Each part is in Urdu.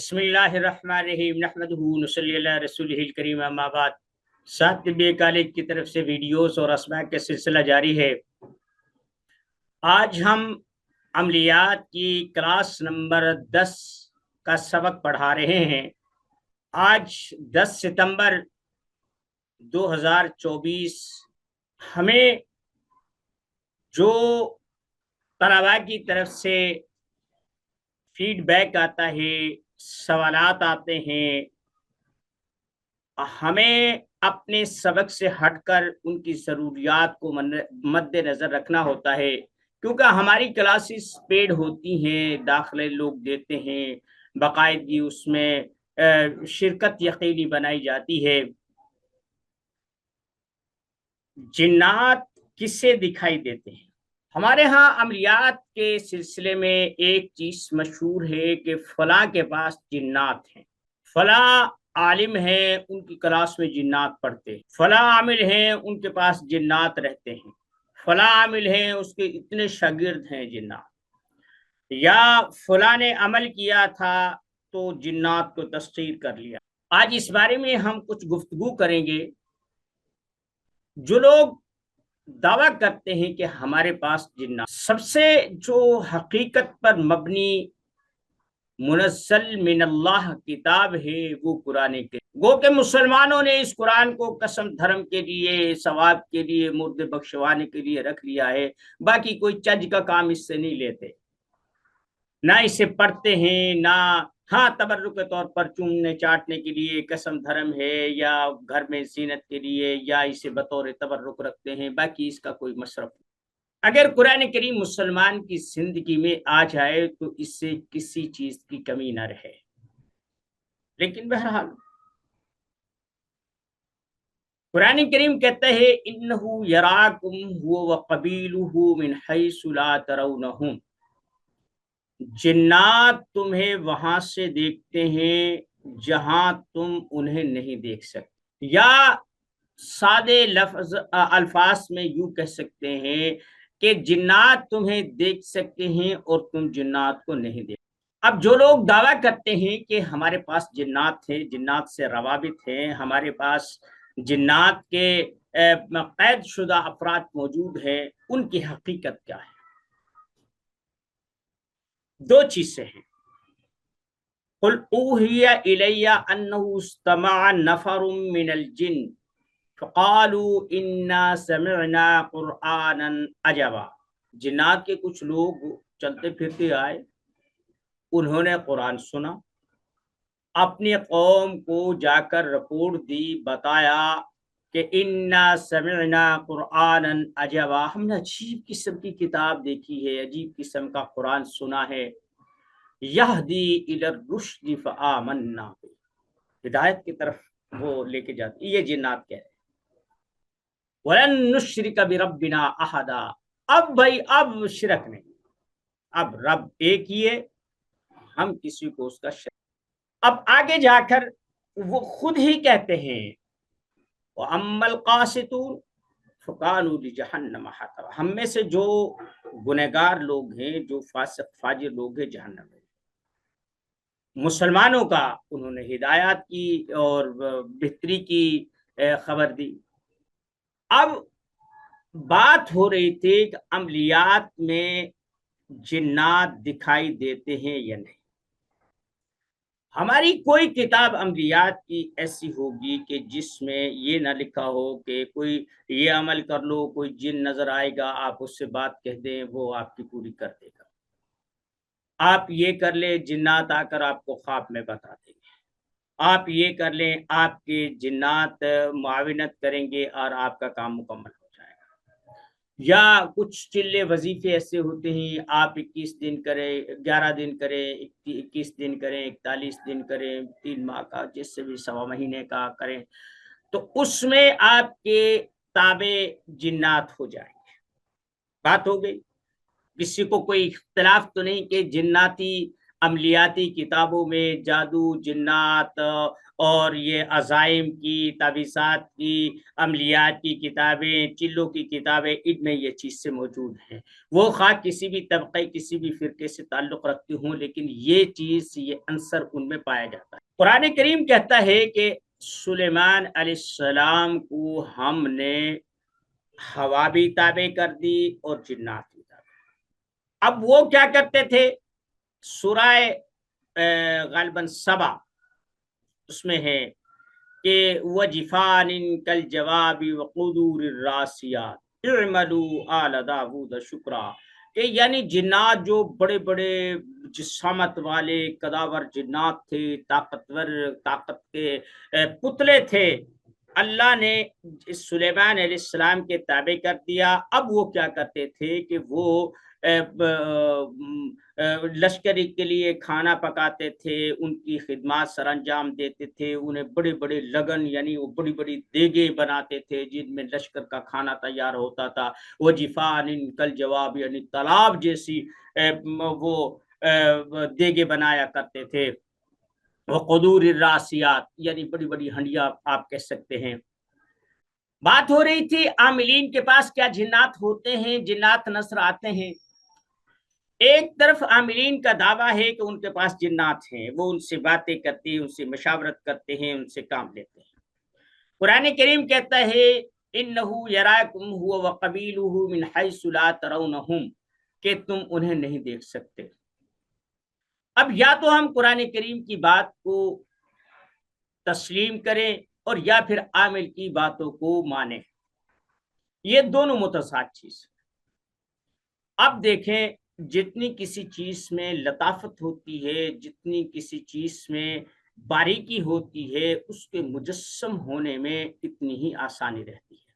بسم اللہ الرحمن الرحیم نحمدہ نصلی علی رسولہ الکریم اما بعد۔ ساتھ طب کالج کی طرف سے ویڈیوز اور اسماء کا سلسلہ جاری ہے۔ آج ہم عملیات کی کلاس نمبر 10 کا سبق پڑھا رہے ہیں۔ آج 10 ستمبر 2024 ہمیں جو طلباء کی طرف سے فیڈ بیک آتا ہے، سوالات آتے ہیں، ہمیں اپنے سبق سے ہٹ کر ان کی ضروریات کو مد نظر رکھنا ہوتا ہے، کیونکہ ہماری کلاسز پیڈ ہوتی ہیں، داخلے لوگ دیتے ہیں، باقاعدگی اس میں شرکت یقینی بنائی جاتی ہے۔ جنات کس سے دکھائی دیتے ہیں؟ ہمارے ہاں عملیات کے سلسلے میں ایک چیز مشہور ہے کہ فلاں کے پاس جنات ہیں، فلاں عالم ہیں ان کی کلاس میں جنات پڑھتے ہیں، فلاں عامل ہیں ان کے پاس جنات رہتے ہیں، فلاں عامل ہیں اس کے اتنے شاگرد ہیں جنات، یا فلاں نے عمل کیا تھا تو جنات کو تسخیر کر لیا۔ آج اس بارے میں ہم کچھ گفتگو کریں گے۔ جو لوگ دعویٰ کرتے ہیں کہ ہمارے پاس جنات، سب سے جو حقیقت پر مبنی منزل من اللہ کتاب ہے وہ قرآن کے، گو کہ مسلمانوں نے اس قرآن کو قسم دھرم کے لیے، ثواب کے لیے، مرد بخشوانے کے لیے رکھ لیا ہے، باقی کوئی چج کا کام اس سے نہیں لیتے، نہ اسے پڑھتے ہیں، نہ ہاں تبرک کے طور پر چومنے چاٹنے کے لیے قسم دھرم ہے، یا گھر میں زینت کے لیے، یا اسے بطور تبرک رکھتے ہیں، باقی اس کا کوئی مصرف نہیں۔ اگر قرآن کریم مسلمان کی زندگی میں آ جائے تو اس سے کسی چیز کی کمی نہ رہے، لیکن بہرحال قرآن کریم کہتا ہے انہو یراکم ہوا وقبیلہ من حیث لا ترونہم، جنات تمہیں وہاں سے دیکھتے ہیں جہاں تم انہیں نہیں دیکھ سکتے، یا سادے الفاظ میں یوں کہہ سکتے ہیں کہ جنات تمہیں دیکھ سکتے ہیں اور تم جنات کو نہیں دیکھ۔ اب جو لوگ دعویٰ کرتے ہیں کہ ہمارے پاس جنات ہیں، جنات سے روابط ہیں، ہمارے پاس جنات کے قید شدہ افراد موجود ہیں، ان کی حقیقت کیا ہے؟ دو چیزیں ہیں۔ قل اوحی الی انہ استمع نفر من الجن فقالوا انا سمعنا قرآنا عجبا، جنات کے کچھ لوگ چلتے پھرتے آئے، انہوں نے قرآن سنا، اپنی قوم کو جا کر رپورٹ دی، بتایا کہ انا سمعنا قرآنا عجبا، ہم نے عجیب قسم کی کتاب دیکھی ہے، عجیب قسم کا قرآن سنا ہے، یہدی الی الرشد فآمنا، ہدایت کی طرف وہ لے کے جاتی، یہ جنات کہہ رہے ہیں۔ وَلَن نُشْرِكَ بِرَبِّنَا أَحَدًا، اب بھائی اب شرک نہیں، اب رب ایک ہی ہے، ہم کسی کو اس کا شرک۔ اب آگے جا کر وہ خود ہی کہتے ہیں وَأَمَّا الْقَاسِطُونَ فَكَانُوا لِجَهَنَّمَ حَطَبًا، ہم میں سے جو گنہگار لوگ ہیں، جو فاسق فاجر لوگ ہیں، جہنم میں۔ مسلمانوں کا انہوں نے ہدایات کی اور بہتری کی خبر دی۔ اب بات ہو رہی تھی کہ عملیات میں جنات دکھائی دیتے ہیں یا نہیں۔ ہماری کوئی کتاب عملیات کی ایسی ہوگی کہ جس میں یہ نہ لکھا ہو کہ کوئی یہ عمل کر لو، کوئی جن نظر آئے گا، آپ اس سے بات کہہ دیں، وہ آپ کی پوری کر دے گا، آپ یہ کر لیں جنات آ کر آپ کو خواب میں بتا دیں گے، آپ یہ کر لیں آپ کے جنات معاونت کریں گے اور آپ کا کام مکمل ہو جائے گا۔ یا کچھ چلے وظیفے ایسے ہوتے ہیں، آپ 21 دن کریں، 11 دن کریں، 21 دن کریں، 41 دن کریں، 3 ماہ کا، جس سے بھی 1.25 مہینے کا کریں، تو اس میں آپ کے تابع جنات ہو جائیں گے۔ بات ہو گئی، کسی کو کوئی اختلاف تو نہیں کہ جناتی عملیاتی کتابوں میں جادو، جنات اور یہ عزائم کی، تعویذات کی، عملیات کی کتابیں، چلوں کی کتابیں، ان میں یہ چیز سے موجود ہیں۔ وہ خواہ کسی بھی طبقے، کسی بھی فرقے سے تعلق رکھتی ہوں، لیکن یہ چیز، یہ عنصر ان میں پایا جاتا ہے۔ قرآن کریم کہتا ہے کہ سلیمان علیہ السلام کو ہم نے ہوا بھی تابع کر دی اور جنات بھی تابع۔ اب وہ کیا کرتے تھے؟ سورہ غالباً سبا اس میں ہے کہ وجفان کالجواب وقدور الراسیات اعملوا آل داود شکرا، کہ یعنی جنات جو بڑے بڑے جسامت والے قداور جنات تھے، طاقتور، طاقت کے پتلے تھے، اللہ نے سلیمان علیہ السلام کے تابع کر دیا۔ اب وہ کیا کرتے تھے کہ وہ لشکری کے لیے کھانا پکاتے تھے، ان کی خدمات سر انجام دیتے تھے، انہیں بڑے بڑے لگن یعنی وہ بڑی بڑی دیگیں بناتے تھے جن میں لشکر کا کھانا تیار ہوتا تھا۔ وہ جفان کل جواب یعنی تالاب جیسی وہ دیگیں بنایا کرتے تھے۔ وہ قدور الراسیات یعنی بڑی بڑی ہنڈیاں آپ کہہ سکتے ہیں۔ بات ہو رہی تھی عاملین کے پاس کیا جنات ہوتے ہیں، جنات نظر آتے ہیں؟ ایک طرف عاملین کا دعویٰ ہے کہ ان کے پاس جنات ہیں، وہ ان سے باتیں کرتے ہیں، ان سے مشاورت کرتے ہیں، ان سے کام لیتے ہیں۔ قرآن کریم کہتا ہے اِنَّهُ يَرَاكُمْ هُوَ وَقَبِيلُهُ مِنْ حَيْثُ لَا تَرَوْنَهُمْ، کہ تم انہیں نہیں دیکھ سکتے۔ اب یا تو ہم قرآن کریم کی بات کو تسلیم کریں اور یا پھر عامل کی باتوں کو مانیں، یہ دونوں متضاد چیز۔ اب دیکھیں، جتنی کسی چیز میں لطافت ہوتی ہے، جتنی کسی چیز میں باریکی ہوتی ہے، اس کے مجسم ہونے میں اتنی ہی آسانی رہتی ہے۔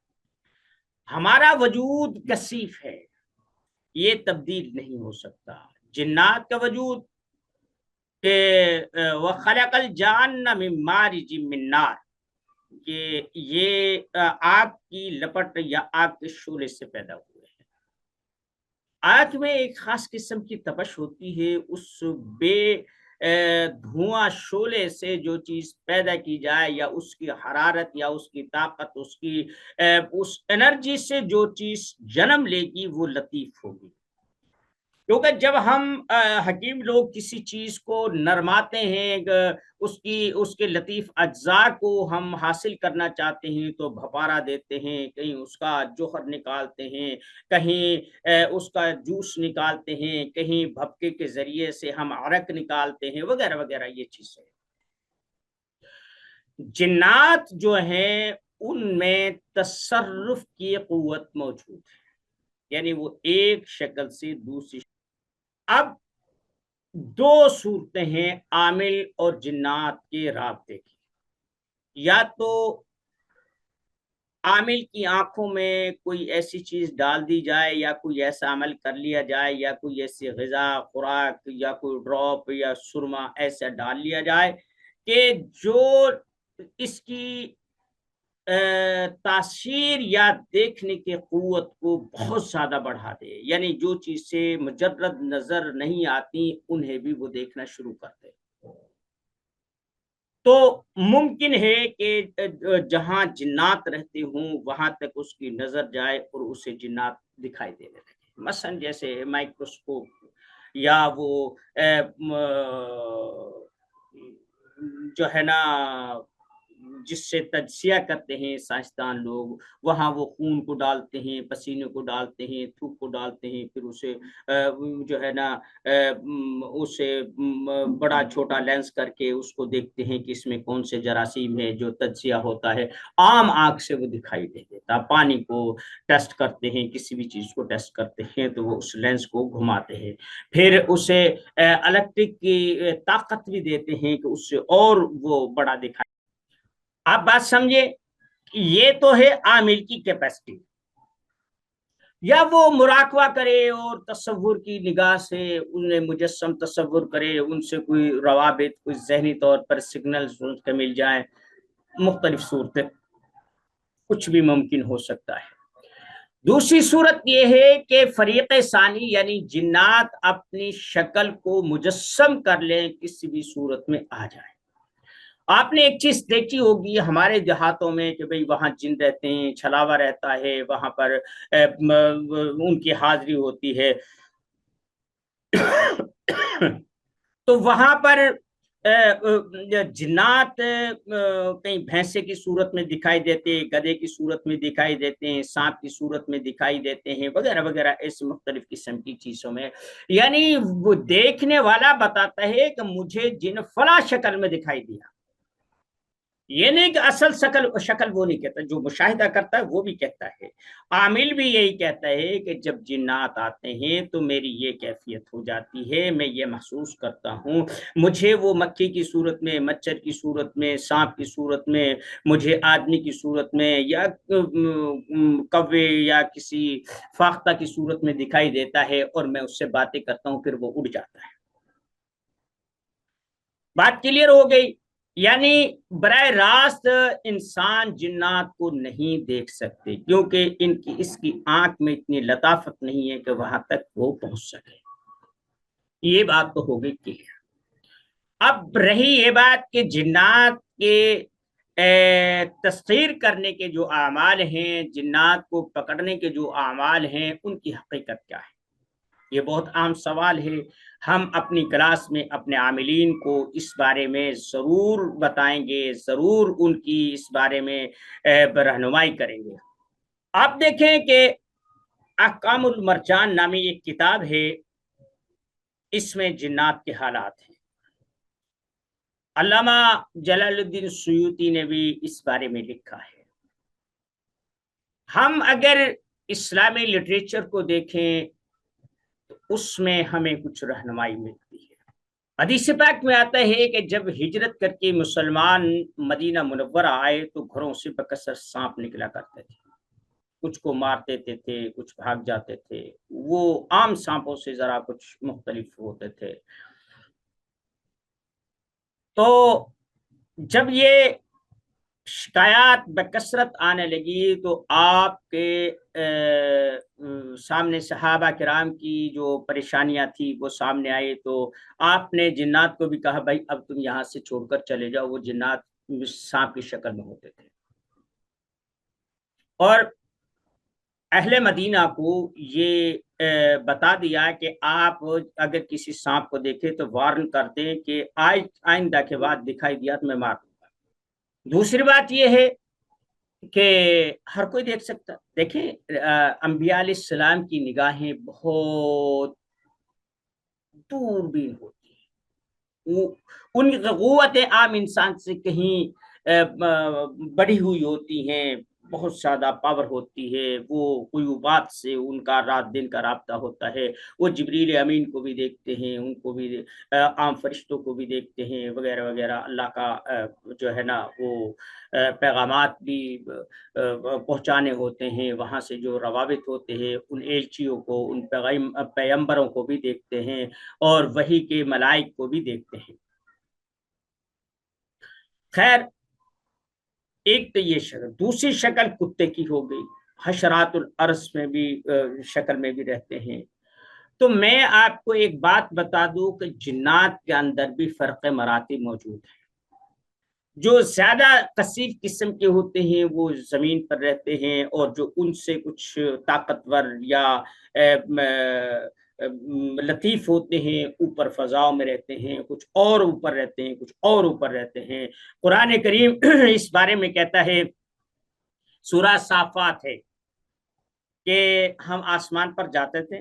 ہمارا وجود کثیف ہے، یہ تبدیل نہیں ہو سکتا۔ جنات کا وجود کہ وَخَلَقَ الْجَانَّ مِن مَارِجٍ مِّن نَارٍ، کہ یہ آگ کی لپٹ یا آگ کے شعلے سے پیدا ہوئے ہیں۔ آگ میں ایک خاص قسم کی تپش ہوتی ہے، اس بے دھواں شعلے سے جو چیز پیدا کی جائے یا اس کی حرارت یا اس کی طاقت، اس انرجی سے جو چیز جنم لے گی وہ لطیف ہوگی۔ کیونکہ جب ہم حکیم لوگ کسی چیز کو نرماتے ہیں، اس کے لطیف اجزاء کو ہم حاصل کرنا چاہتے ہیں تو بھپارا دیتے ہیں، کہیں اس کا جوہر نکالتے ہیں، کہیں اس کا جوس نکالتے ہیں، کہیں بھپکے کے ذریعے سے ہم عرق نکالتے ہیں، وغیرہ وغیرہ یہ چیزیں۔ جنات جو ہیں ان میں تصرف کی قوت موجود ہے، یعنی وہ ایک شکل سے دوسری۔ اب دو صورتیں ہیں عامل اور جنات کے رابطے کی۔ یا تو عامل کی آنکھوں میں کوئی ایسی چیز ڈال دی جائے یا کوئی ایسا عمل کر لیا جائے یا کوئی ایسی غذا، خوراک یا کوئی ڈراپ یا سرما ایسا ڈال لیا جائے کہ جو اس کی تاثیر یا دیکھنے کی قوت کو بہت زیادہ بڑھا دے، یعنی جو چیز سے مجرد نظر نہیں آتی انہیں بھی وہ دیکھنا شروع کر دے۔ تو ممکن ہے کہ جہاں جنات رہتے ہوں وہاں تک اس کی نظر جائے اور اسے جنات دکھائی دینے لگے، مثلا جیسے مائکروسکوپ یا وہ جو ہے نا جس سے تجزیہ کرتے ہیں سائنسدان لوگ، وہاں وہ خون کو ڈالتے ہیں، پسینے کو ڈالتے ہیں، تھوک کو ڈالتے ہیں، پھر اسے جو ہے نا اسے بڑا چھوٹا لینس کر کے اس کو دیکھتے ہیں کہ اس میں کون سے جراثیم ہے، جو تجزیہ ہوتا ہے عام آنکھ سے وہ دکھائی دے دیتا۔ پانی کو ٹیسٹ کرتے ہیں، کسی بھی چیز کو ٹیسٹ کرتے ہیں تو وہ اس لینس کو گھماتے ہیں، پھر اسے الیکٹرک کی طاقت بھی دیتے ہیں کہ اس سے اور وہ بڑا دکھائی۔ آپ بات سمجھے، یہ تو ہے عامل کی کیپیسٹی، یا وہ مراقبہ کرے اور تصور کی نگاہ سے انہیں مجسم تصور کرے، ان سے کوئی روابط، کوئی ذہنی طور پر سگنلز کے مل جائیں، مختلف صورتیں، کچھ بھی ممکن ہو سکتا ہے۔ دوسری صورت یہ ہے کہ فریق ثانی یعنی جنات اپنی شکل کو مجسم کر لیں، کسی بھی صورت میں آ جائیں۔ آپ نے ایک چیز دیکھی ہوگی ہمارے دیہاتوں میں کہ بھئی وہاں جن رہتے ہیں، چھلاوا رہتا ہے، وہاں پر ان کی حاضری ہوتی ہے تو وہاں پر جنات کہیں بھینسے کی صورت میں دکھائی دیتے ہیں، گدھے کی صورت میں دکھائی دیتے ہیں، سانپ کی صورت میں دکھائی دیتے ہیں، وغیرہ وغیرہ ایسے مختلف قسم کی چیزوں میں، یعنی وہ دیکھنے والا بتاتا ہے کہ مجھے جن فلاں شکل میں دکھائی دیا، یہ نہیں کہ اصل شکل وہ نہیں کہتا، جو مشاہدہ کرتا ہے وہ بھی کہتا ہے۔ عامل بھی یہی کہتا ہے کہ جب جنات آتے ہیں تو میری یہ کیفیت ہو جاتی ہے، میں یہ محسوس کرتا ہوں، مجھے وہ مکھی کی صورت میں، مچھر کی صورت میں، سانپ کی صورت میں، مجھے آدمی کی صورت میں، یا کوے یا کسی فاختہ کی صورت میں دکھائی دیتا ہے، اور میں اس سے باتیں کرتا ہوں، پھر وہ اڑ جاتا ہے۔ بات کلیئر ہو گئی؟ یعنی براہ راست انسان جنات کو نہیں دیکھ سکتے، کیونکہ اس کی آنکھ میں اتنی لطافت نہیں ہے کہ وہاں تک وہ پہنچ سکے۔ یہ بات تو ہو گئی کلیئر۔ اب رہی یہ بات کہ جنات کے تسخیر کرنے کے جو اعمال ہیں، جنات کو پکڑنے کے جو اعمال ہیں، ان کی حقیقت کیا ہے؟ یہ بہت عام سوال ہے۔ ہم اپنی کلاس میں اپنے عاملین کو اس بارے میں ضرور بتائیں گے، ضرور ان کی اس بارے میں رہنمائی کریں گے۔ آپ دیکھیں کہ احکام المرجان نامی ایک کتاب ہے، اس میں جنات کے حالات ہیں۔ علامہ جلال الدین سیوطی نے بھی اس بارے میں لکھا ہے۔ ہم اگر اسلامی لٹریچر کو دیکھیں تو اس میں ہمیں کچھ رہنمائی ملتی ہے۔ حدیث پاک میں آتا ہے کہ جب ہجرت کر کے مسلمان مدینہ منورہ آئے تو گھروں سے بکثر سانپ نکلا کرتے تھے، کچھ کو مار دیتے تھے، کچھ بھاگ جاتے تھے، وہ عام سانپوں سے ذرا کچھ مختلف ہوتے تھے۔ تو جب یہ شکایات بکثرت آنے لگی تو آپ کے سامنے صحابہ کرام کی جو پریشانیاں تھی وہ سامنے آئی، تو آپ نے جنات کو بھی کہا بھائی اب تم یہاں سے چھوڑ کر چلے جاؤ۔ وہ جنات سانپ کی شکل میں ہوتے تھے، اور اہل مدینہ کو یہ بتا دیا کہ آپ اگر کسی سانپ کو دیکھیں تو وارن کر دیں کہ آئندہ کے بعد دکھائی دیا تو میں مار دوں گا۔ دوسری بات یہ ہے کہ ہر کوئی دیکھ سکتا۔ دیکھیں انبیاء علیہ السلام کی نگاہیں بہت دور بین ہوتی ہیں، ان کی قوتیں عام انسان سے کہیں بڑھی ہوئی ہوتی ہیں، بہت زیادہ پاور ہوتی ہے، وہ قیوبات سے ان کا رات دن کا رابطہ ہوتا ہے، وہ جبریل امین کو بھی دیکھتے ہیں، ان کو بھی عام فرشتوں کو بھی دیکھتے ہیں، وغیرہ وغیرہ۔ اللہ کا جو ہے نا وہ پیغامات بھی پہنچانے ہوتے ہیں، وہاں سے جو روابط ہوتے ہیں ان ایلچیوں کو، ان پیغمبروں کو بھی دیکھتے ہیں، اور وحی کے ملائک کو بھی دیکھتے ہیں۔ خیر، ایک تو یہ شکل، دوسری شکل کتے کی ہو گئی، حشرات الارض میں بھی شکل میں بھی رہتے ہیں۔ تو میں آپ کو ایک بات بتا دوں کہ جنات کے اندر بھی فرق مراتب موجود ہے۔ جو زیادہ کثیر قسم کے ہوتے ہیں وہ زمین پر رہتے ہیں، اور جو ان سے کچھ طاقتور یا لطیف ہوتے ہیں اوپر فضاؤں میں رہتے ہیں، کچھ اور اوپر رہتے ہیں، کچھ اور اوپر رہتے ہیں۔ قرآن کریم اس بارے میں کہتا ہے، سورہ صافات ہے، کہ ہم آسمان پر جاتے تھے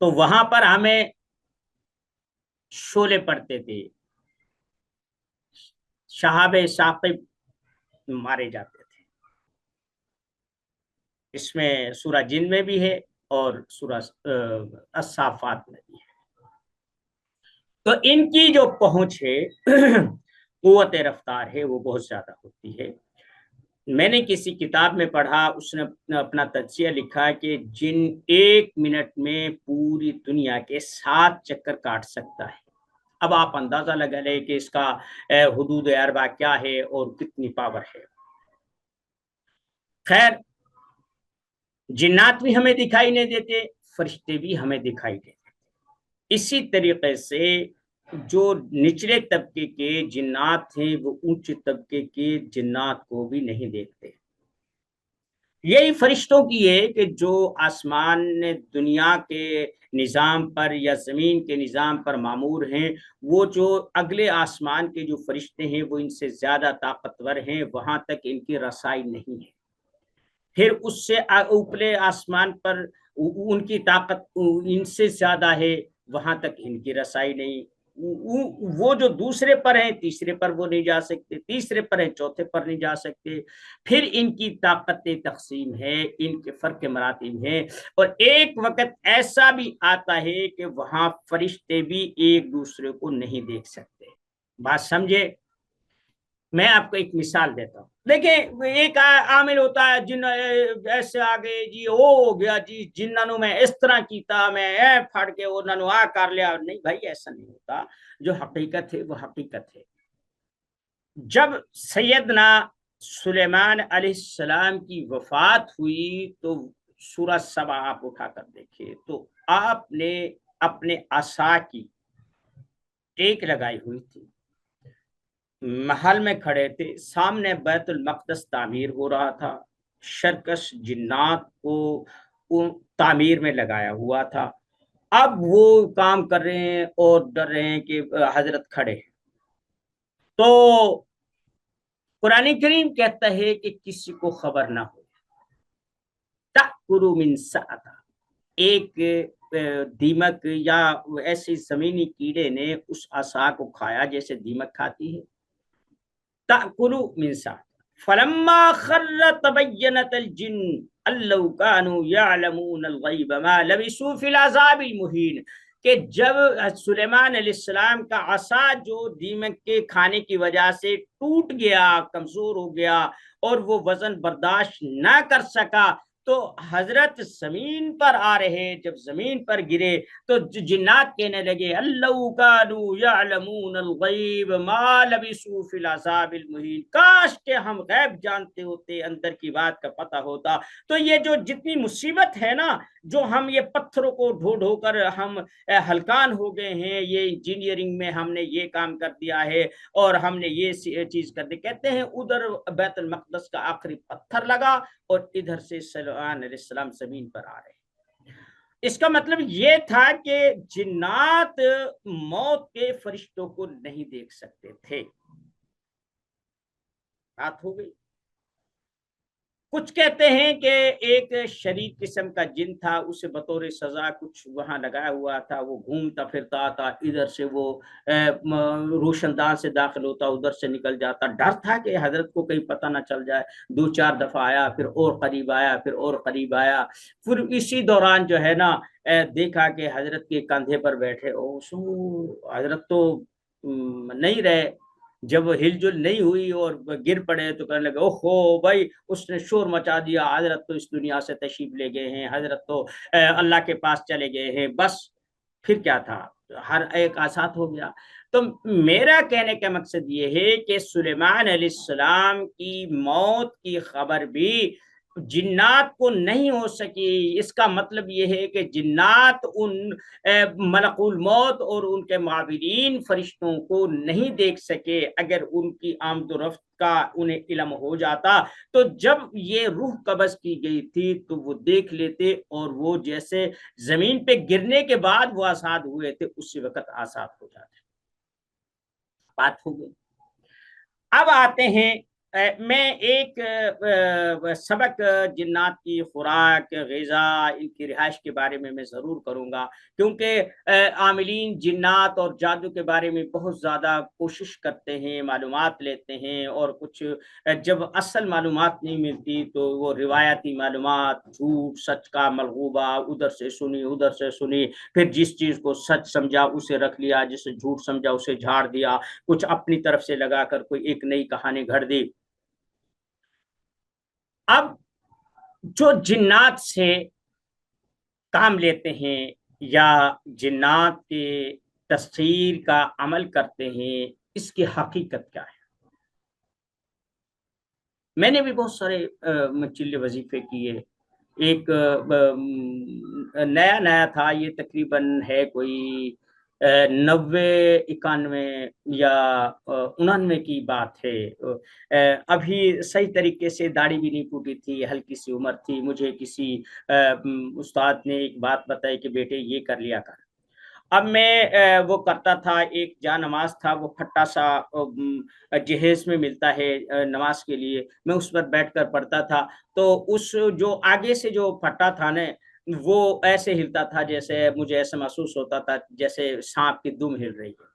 تو وہاں پر ہمیں شعلے پڑتے تھے، شہاب ثاقب مارے جاتے تھے۔ اس میں سورہ جن میں بھی ہے اور سورہ الصافات میں بھی ہے۔ تو ان کی جو پہنچ ہے قوت رفتار ہے وہ بہت زیادہ ہوتی ہے۔ میں نے کسی کتاب میں پڑھا، اس نے اپنا تجزیہ لکھا کہ جن 1 منٹ میں پوری دنیا کے 7 چکر کاٹ سکتا ہے۔ اب آپ اندازہ لگا لیں کہ اس کا حدود اربع کیا ہے اور کتنی پاور ہے۔ خیر، جنات بھی ہمیں دکھائی نہیں دیتے، فرشتے بھی ہمیں دکھائی دیتے۔ اسی طریقے سے جو نچلے طبقے کے جنات ہیں وہ اونچے طبقے کے جنات کو بھی نہیں دیکھتے۔ یہی فرشتوں کی ہے کہ جو آسمان دنیا کے نظام پر یا زمین کے نظام پر مامور ہیں، وہ جو اگلے آسمان کے جو فرشتے ہیں وہ ان سے زیادہ طاقتور ہیں، وہاں تک ان کی رسائی نہیں ہے۔ پھر اس سے اوپرے آسمان پر ان کی طاقت ان سے زیادہ ہے، وہاں تک ان کی رسائی نہیں۔ وہ جو دوسرے پر ہیں تیسرے پر وہ نہیں جا سکتے، تیسرے پر ہیں چوتھے پر نہیں جا سکتے۔ پھر ان کی طاقت تقسیم ہے، ان کے فرق مراتب ہیں، اور ایک وقت ایسا بھی آتا ہے کہ وہاں فرشتے بھی ایک دوسرے کو نہیں دیکھ سکتے۔ بات سمجھے؟ میں آپ کو ایک مثال دیتا ہوں۔ دیکھیں، ایک عامل ہوتا ہے جن ایسے آگے جی ہو گیا جی جنہوں میں اس طرح کیتا، میں پھڑ کے انہوں آ کر لیا۔ نہیں بھائی، ایسا نہیں ہوتا۔ جو حقیقت ہے وہ حقیقت ہے۔ جب سیدنا سلیمان علیہ السلام کی وفات ہوئی تو سورہ سبا آپ اٹھا کر دیکھیں تو آپ نے اپنے عصا کی ٹیک لگائی ہوئی تھی، محل میں کھڑے تھے، سامنے بیت المقدس تعمیر ہو رہا تھا، شرکش جنات کو تعمیر میں لگایا ہوا تھا۔ اب وہ کام کر رہے ہیں اور ڈر رہے ہیں کہ حضرت کھڑے ہیں۔ تو قرآن کریم کہتا ہے کہ کسی کو خبر نہ ہو۔ تأکل من سأتا، ایک دیمک یا ایسی زمینی کیڑے نے اس عصا کو کھایا جیسے دیمک کھاتی ہے۔ تأکل من سأتا فلما خر تبینت الجن ان لو كانوا يعلمون الغیب ما لبثوا فی العذاب المہین، کہ جب سلیمان علیہ السلام کا عصا جو دیمک کے کھانے کی وجہ سے ٹوٹ گیا، کمزور ہو گیا اور وہ وزن برداشت نہ کر سکا، تو حضرت زمین پر آ رہے، جب زمین پر گرے تو جنات کہنے لگے اللو کانوا یعلمون الغیب ما لبثوا فی العذاب المہین، کاش کہ ہم غیب جانتے ہوتے، اندر کی بات کا پتہ ہوتا۔ تو یہ جو جتنی مصیبت ہے نا، جو ہم یہ پتھروں کو ڈھو ڈھو کر ہم ہلکان ہو گئے ہیں، یہ انجینئرنگ میں ہم نے یہ کام کر دیا ہے اور ہم نے یہ چیز کر دی، کہتے ہیں ادھر بیت المقدس کا آخری پتھر لگا اور ادھر سے سلیمان علیہ السلام زمین پر آ رہے۔ اس کا مطلب یہ تھا کہ جنات موت کے فرشتوں کو نہیں دیکھ سکتے تھے۔ بات ہو گئی۔ کچھ کہتے ہیں کہ ایک شریر قسم کا جن تھا، اسے بطور سزا کچھ وہاں لگایا ہوا تھا، وہ گھومتا پھرتا تھا، ادھر سے وہ روشن دان سے داخل ہوتا، ادھر سے نکل جاتا۔ ڈر تھا کہ حضرت کو کہیں پتہ نہ چل جائے۔ دو چار دفعہ آیا، پھر اور قریب آیا، پھر اور قریب آیا۔ پھر اسی دوران جو ہے نا دیکھا کہ حضرت کے کندھے پر بیٹھے، حضرت تو نہیں رہے۔ جب ہل جل نہیں ہوئی اور گر پڑے تو کہنے لگے اوہو بھائی، اس نے شور مچا دیا، حضرت تو اس دنیا سے تشریف لے گئے ہیں، حضرت تو اللہ کے پاس چلے گئے ہیں۔ بس پھر کیا تھا، ہر ایک آسات ہو گیا۔ تو میرا کہنے کا مقصد یہ ہے کہ سلیمان علیہ السلام کی موت کی خبر بھی جنات کو نہیں ہو سکی۔ اس کا مطلب یہ ہے کہ جنات ان ملک الموت اور ان کے معاونین فرشتوں کو نہیں دیکھ سکے۔ اگر ان کی آمد و رفت کا انہیں علم ہو جاتا تو جب یہ روح قبض کی گئی تھی تو وہ دیکھ لیتے، اور وہ جیسے زمین پہ گرنے کے بعد وہ آزاد ہوئے تھے اسی وقت آزاد ہو جاتے۔ بات ہو گئی۔ اب آتے ہیں، میں ایک سبق جنات کی خوراک، غذا، ان کی رہائش کے بارے میں ضرور کروں گا، کیونکہ عاملین جنات اور جادو کے بارے میں بہت زیادہ کوشش کرتے ہیں، معلومات لیتے ہیں، اور کچھ جب اصل معلومات نہیں ملتی تو وہ روایتی معلومات، جھوٹ سچ کا ملغوبہ، ادھر سے سنی ادھر سے سنی، پھر جس چیز کو سچ سمجھا اسے رکھ لیا، جسے جھوٹ سمجھا اسے جھاڑ دیا، کچھ اپنی طرف سے لگا کر کوئی ایک نئی کہانی گھڑ دی۔ اب جو جنات سے کام لیتے ہیں یا جنات کے تسخیر کا عمل کرتے ہیں، اس کی حقیقت کیا ہے؟ میں نے بھی بہت سارے مچلے وظیفے کیے، ایک نیا نیا تھا، یہ تقریباً ہے کوئی 90 91 یا 99 کی بات ہے۔ ابھی صحیح طریقے سے داڑھی بھی نہیں ٹوٹی تھی، ہلکی سی عمر تھی۔ مجھے کسی استاد نے ایک بات بتائی کہ بیٹے یہ کر لیا کر۔ اب میں وہ کرتا تھا، ایک جا نماز تھا، وہ پھٹا سا جہیز میں ملتا ہے نماز کے لیے، میں اس پر بیٹھ کر پڑھتا تھا۔ تو اس جو آگے سے جو پھٹا تھا نا، وہ ایسے ہلتا تھا جیسے مجھے ایسا محسوس ہوتا تھا جیسے سانپ کی دم ہل رہی ہے۔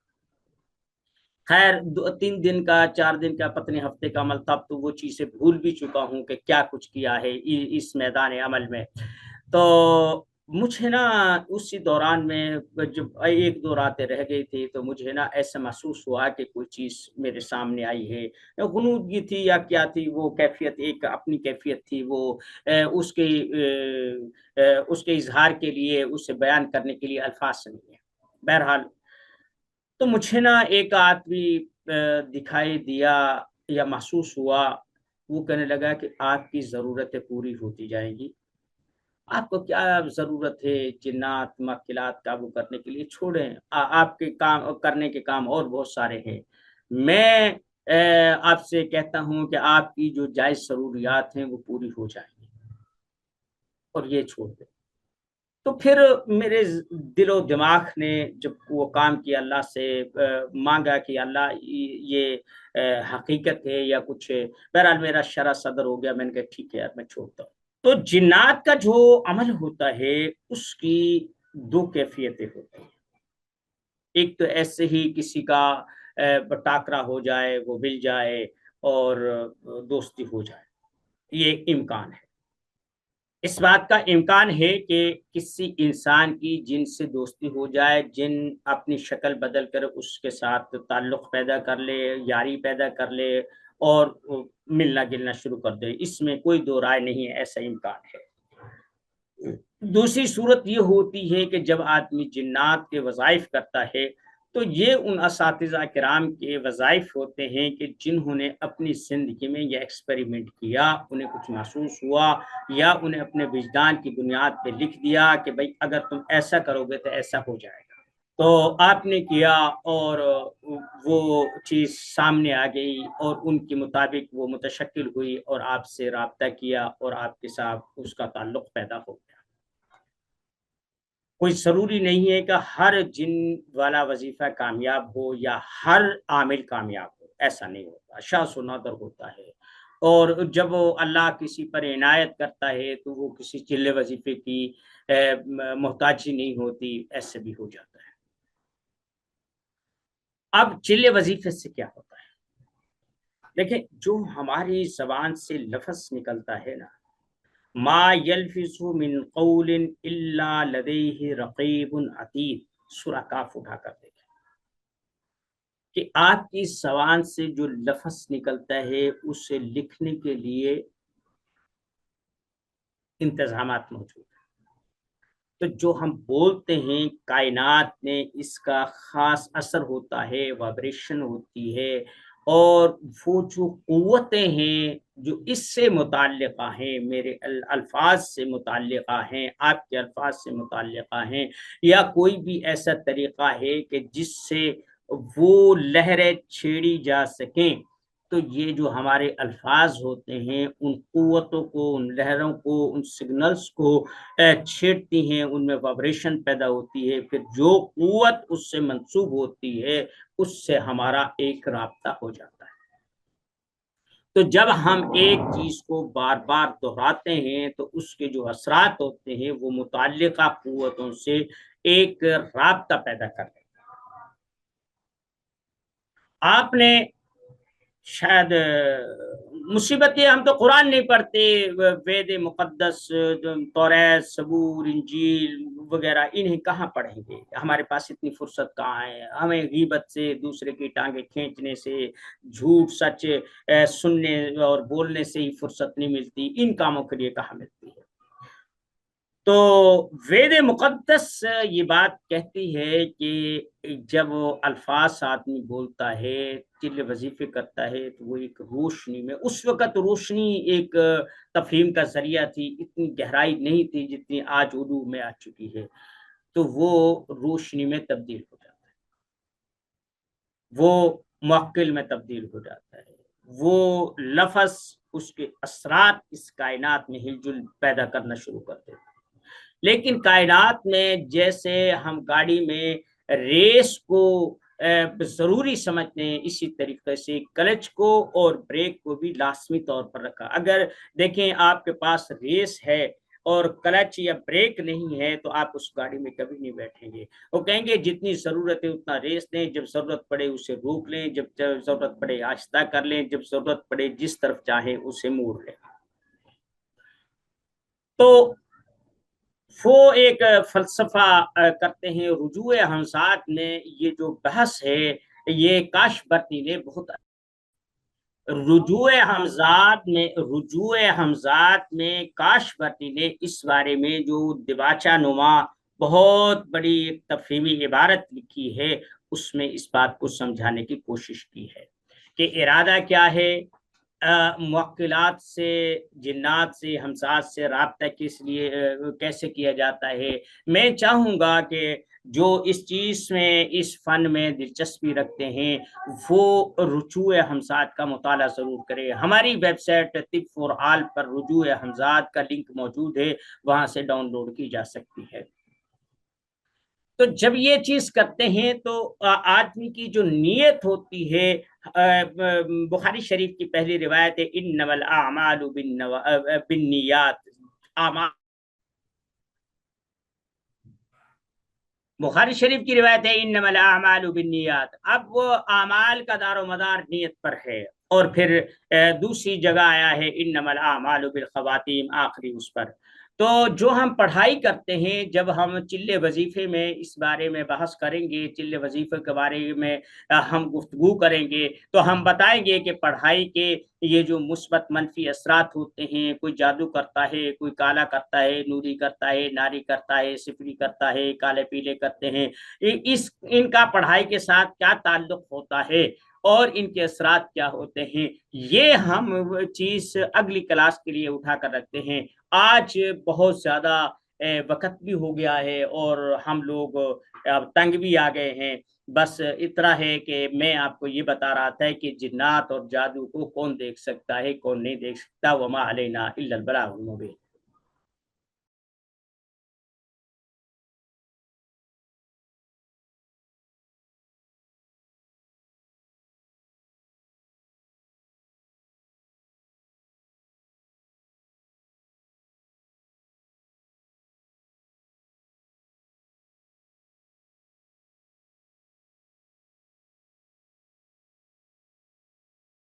خیر 3 دن کا 4 دن کا پتہ نہیں ہفتے کا عمل تھا، تو وہ چیزیں بھول بھی چکا ہوں کہ کیا کچھ کیا ہے اس میدان عمل میں۔ تو مجھے نا اسی دوران میں جب 1 2 راتیں رہ گئی تھی، تو مجھے نا ایسا محسوس ہوا کہ کوئی چیز میرے سامنے آئی ہے، غنودگی تھی یا کیا تھی، وہ کیفیت ایک اپنی کیفیت تھی، وہ اس کے اظہار کے لیے، اسے بیان کرنے کے لیے الفاظ سے نہیں ہے۔ بہرحال تو مجھے نا ایک آدمی دکھائی دیا یا محسوس ہوا، وہ کہنے لگا کہ آپ کی ضرورتیں پوری ہوتی جائیں گی، آپ کو کیا ضرورت ہے جنات مکلات قابو کرنے کے لیے، چھوڑیں، آپ کے کام کرنے کے کام اور بہت سارے ہیں۔ میں آپ سے کہتا ہوں کہ آپ کی جو جائز ضروریات ہیں وہ پوری ہو جائیں گی، اور یہ چھوڑ دیں۔ تو پھر میرے دل و دماغ نے جب وہ کام کیا، اللہ سے مانگا کہ اللہ یہ حقیقت ہے یا کچھ ہے، بہرحال میرا شرح صدر ہو گیا، میں نے کہا ٹھیک ہے یار میں چھوڑتا ہوں۔ تو جنات کا جو عمل ہوتا ہے اس کی 2 کیفیتیں ہوتی ہیں۔ ایک تو ایسے ہی کسی کا ٹاکرا ہو جائے، وہ مل جائے اور دوستی ہو جائے، یہ امکان ہے۔ اس بات کا امکان ہے کہ کسی انسان کی جن سے دوستی ہو جائے، جن اپنی شکل بدل کر اس کے ساتھ تعلق پیدا کر لے، یاری پیدا کر لے اور ملنا گلنا شروع کر دے، اس میں کوئی دو رائے نہیں ہے، ایسا امکان ہے۔ دوسری صورت یہ ہوتی ہے کہ جب آدمی جنات کے وظائف کرتا ہے، تو یہ ان اساتذہ کرام کے وظائف ہوتے ہیں کہ جنہوں نے اپنی زندگی میں یہ ایکسپیریمنٹ کیا، انہیں کچھ محسوس ہوا یا انہیں اپنے وجدان کی بنیاد پہ لکھ دیا کہ بھئی اگر تم ایسا کرو گے تو ایسا ہو جائے گا۔ تو آپ نے کیا اور وہ چیز سامنے آ گئی اور ان کے مطابق وہ متشکل ہوئی اور آپ سے رابطہ کیا اور آپ کے ساتھ اس کا تعلق پیدا ہو گیا۔ کوئی ضروری نہیں ہے کہ ہر جن والا وظیفہ کامیاب ہو یا ہر عامل کامیاب ہو، ایسا نہیں ہوتا، شاذ و نادر ہوتا ہے۔ اور جب وہ اللہ کسی پر عنایت کرتا ہے تو وہ کسی چلے وظیفے کی محتاجی نہیں ہوتی، ایسے بھی ہو جاتا ہے۔ اب چلے وظیفے سے کیا ہوتا ہے؟ دیکھیں، جو ہماری زبان سے لفظ نکلتا ہے نا، ما یلفظ من قول الا لدیہ رقیب عتید، سورہ کاف اٹھا کر دیکھیں کہ آپ کی زبان سے جو لفظ نکلتا ہے اسے لکھنے کے لیے انتظامات موجود ہیں۔ تو جو ہم بولتے ہیں، کائنات میں اس کا خاص اثر ہوتا ہے، وائبریشن ہوتی ہے، اور وہ جو قوتیں ہیں جو اس سے متعلقہ ہیں، میرے الفاظ سے متعلقہ ہیں، آپ کے الفاظ سے متعلقہ ہیں، یا کوئی بھی ایسا طریقہ ہے کہ جس سے وہ لہریں چھیڑی جا سکیں، تو یہ جو ہمارے الفاظ ہوتے ہیں ان قوتوں کو، ان لہروں کو، ان سگنلز کو چھیڑتی ہیں، ان میں وائبریشن پیدا ہوتی ہے، پھر جو قوت اس سے منسوب ہوتی ہے اس سے ہمارا ایک رابطہ ہو جاتا ہے۔ تو جب ہم ایک چیز کو بار بار دہراتے ہیں تو اس کے جو اثرات ہوتے ہیں وہ متعلقہ قوتوں سے ایک رابطہ پیدا کرتے ہیں۔ آپ نے شاید مصیبت یہ، ہم تو قرآن نہیں پڑھتے، وید مقدس، توریت، زبور، انجیل وغیرہ انہیں کہاں پڑھیں گے؟ ہمارے پاس اتنی فرصت کہاں ہے؟ ہمیں غیبت سے، دوسرے کی ٹانگیں کھینچنے سے، جھوٹ سچ سننے اور بولنے سے ہی فرصت نہیں ملتی، ان کاموں کے لیے کہاں ملتی ہے؟ تو وید مقدس یہ بات کہتی ہے کہ جب الفاظ آدمی بولتا ہے، چل وظیفے کرتا ہے، تو وہ ایک روشنی میں، اس وقت روشنی ایک تفہیم کا ذریعہ تھی، اتنی گہرائی نہیں تھی جتنی آج اردو میں آ چکی ہے، تو وہ روشنی میں تبدیل ہو جاتا ہے، وہ موکل میں تبدیل ہو جاتا ہے، وہ لفظ اس کے اثرات اس کائنات میں ہل جل پیدا کرنا شروع کر دیتے ہیں۔ لیکن کائنات میں جیسے ہم گاڑی میں ریس کو ضروری سمجھتے ہیں، اسی طریقے سے کلچ کو اور بریک کو بھی لازمی طور پر رکھا۔ اگر دیکھیں آپ کے پاس ریس ہے اور کلچ یا بریک نہیں ہے تو آپ اس گاڑی میں کبھی نہیں بیٹھیں گے۔ وہ کہیں گے جتنی ضرورت ہے اتنا ریس دیں، جب ضرورت پڑے اسے روک لیں، جب ضرورت پڑے آہستہ کر لیں، جب ضرورت پڑے جس طرف چاہیں اسے موڑ لیں۔ تو وہ ایک فلسفہ کرتے ہیں رجوع ہمزات میں، یہ جو بحث ہے یہ کاشبرتی نے بہت رجوع حمزات میں کاشبرتی نے اس بارے میں جو دباچہ نما بہت بڑی ایک تفہیمی عبارت لکھی ہے، اس میں اس بات کو سمجھانے کی کوشش کی ہے کہ ارادہ کیا ہے، موکلات سے، جنات سے، ہمسات سے رابطہ کس لیے کیسے کیا جاتا ہے۔ میں چاہوں گا کہ جو اس چیز میں، اس فن میں دلچسپی رکھتے ہیں وہ رجوع ہمزات کا مطالعہ ضرور کرے۔ ہماری ویب سائٹ طب فار آل پر رجوع ہمزات کا لنک موجود ہے، وہاں سے ڈاؤن لوڈ کی جا سکتی ہے۔ تو جب یہ چیز کرتے ہیں تو آدمی کی جو نیت ہوتی ہے، بخاری شریف کی پہلی روایت ہے انما الاعمال بالنیات، بخاری شریف کی روایت ہے انما الاعمال بالنیات، اب وہ اعمال کا دار و مدار نیت پر ہے، اور پھر دوسری جگہ آیا ہے انما الاعمال بالخواتیم، آخری اس پر۔ تو جو ہم پڑھائی کرتے ہیں، جب ہم چلے وظیفے میں اس بارے میں بحث کریں گے، چلے وظیفے کے بارے میں ہم گفتگو کریں گے، تو ہم بتائیں گے کہ پڑھائی کے یہ جو مثبت منفی اثرات ہوتے ہیں، کوئی جادو کرتا ہے، کوئی کالا کرتا ہے، نوری کرتا ہے، ناری کرتا ہے، صفری کرتا ہے، کالے پیلے کرتے ہیں، ان کا پڑھائی کے ساتھ کیا تعلق ہوتا ہے اور ان کے اثرات کیا ہوتے ہیں، یہ ہم چیز اگلی کلاس کے لیے اٹھا کر رکھتے ہیں۔ آج بہت زیادہ وقت بھی ہو گیا ہے اور ہم لوگ تنگ بھی آ گئے ہیں، بس اتنا ہے کہ میں آپ کو یہ بتا رہا تھا کہ جنات اور جادو کو کون دیکھ سکتا ہے، کون نہیں دیکھ سکتا، وما علینا الا البلاغ المبین۔